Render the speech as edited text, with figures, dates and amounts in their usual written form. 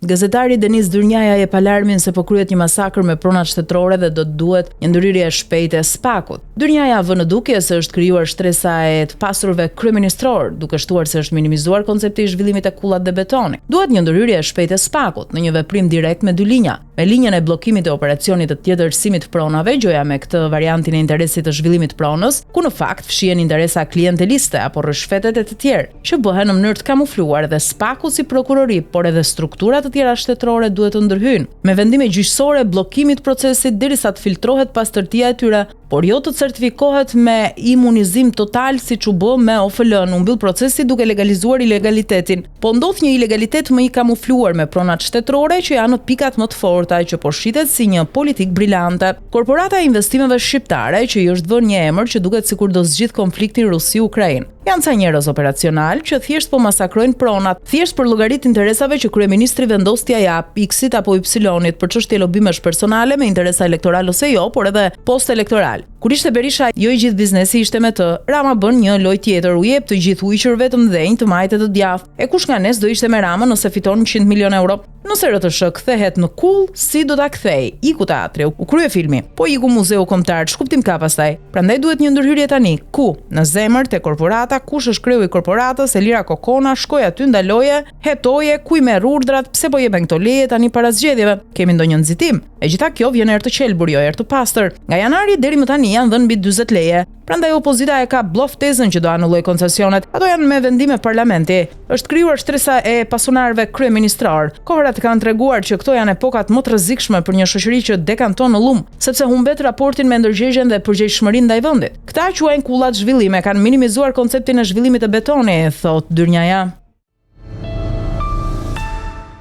Gazetari Deniz Dyrnjaja e palarmin se po kryhet një masakër me pronat shtetërore dhe do të duhet një ndërhyrje e shpejtë e SPAK-ut. Dyrnjaja vë në dukje se është krijuar shtresa e të pasurve kryeministror, duke shtuar se është minimizuar koncepti i zhvillimit e kullat dhe betonit. Duhet një ndërhyrje e shpejtë e SPAK-ut në një veprim direkt me dy linja. Me linjën e bllokimit e operacionit të tjetërsimit pronave, gjoja me këtë variantin e interesit të zhvillimit pronës, ku në fakt fshihen interesa klienteliste apo rrëshfetet e të tjerë, që bëhen në mënyrë të kamufluar dhe SPAK-u si prokurori, por edhe struktura të tjera shtetërore duhet të ndërhyjnë, me vendime gjyqësore bllokimit procesit derisa të filtrohet pastërtia e tyre, por jo të certifikohet me imunizim total siç u bë me OFL-n, u mbyll procesi duke legalizuar ilegalitetin. Po ndodh një ilegalitet më i kamufluar me pronat shtetërore që janë në pikat më të forta që po shitet si një politik brillante. Korporata e investimeve shqiptare, që i është vënë një emër që duket sikur do zgjidh konfliktin Rusi-Ukrainë. Janë ca njerëz operacional që thjesht po masakrojnë pronat, thjesht për llogarit interesave që kryeministri vendos t'ia jap X-it apo Y-it për çështje lobimesh personale me interesa elektoral ose jo, por edhe post elektoral. Kur ishte Berisha, jo i gjithë biznesi ishte me të. Rama bën një lojë tjetër, u jep të gjithë ujqërve të mëdhenj, të majtë të djathtë. E kush nga nes do ishte me Ramën nëse fiton 100 milion euro? Nëse RTS kthehet në kull, si do ta kthej? Iku teatri, u krye filmi. Po iku muzeu kombëtar, ç'kuptim ka pastaj? Prandaj duhet një ndërhyrje tani. Ku? Në zemër te korporata, kush është kreu i korporatës? Elira Kokona shkoi aty, ndaloje, hetoje, ku i merr urdhrat, pse po jepen këto leje tani para zgjedhjeve? Kemi ndonjë nxitim? E gjitha kjo vjen erë të qelbur, jo erë të pastër. Nga janari deri më tani janë dhënë mbi 40 leje. Prandaj opozita e ka blof tezën që do anulloj koncesionet. Ato janë me vendime parlamenti. Është krijuar shtresa e pasunarëve kryeministror. Kohërat kanë treguar që këto janë epokat më të rrezikshme për një shoqëri që dekanton në llum, sepse humbet raportin me ndërgjegjen dhe përgjegjshmërinë ndaj vendit. Këta quajnë kullat zhvillime, kanë minimizuar konceptin e zhvillimit të betonit, thot Dyrnjaja.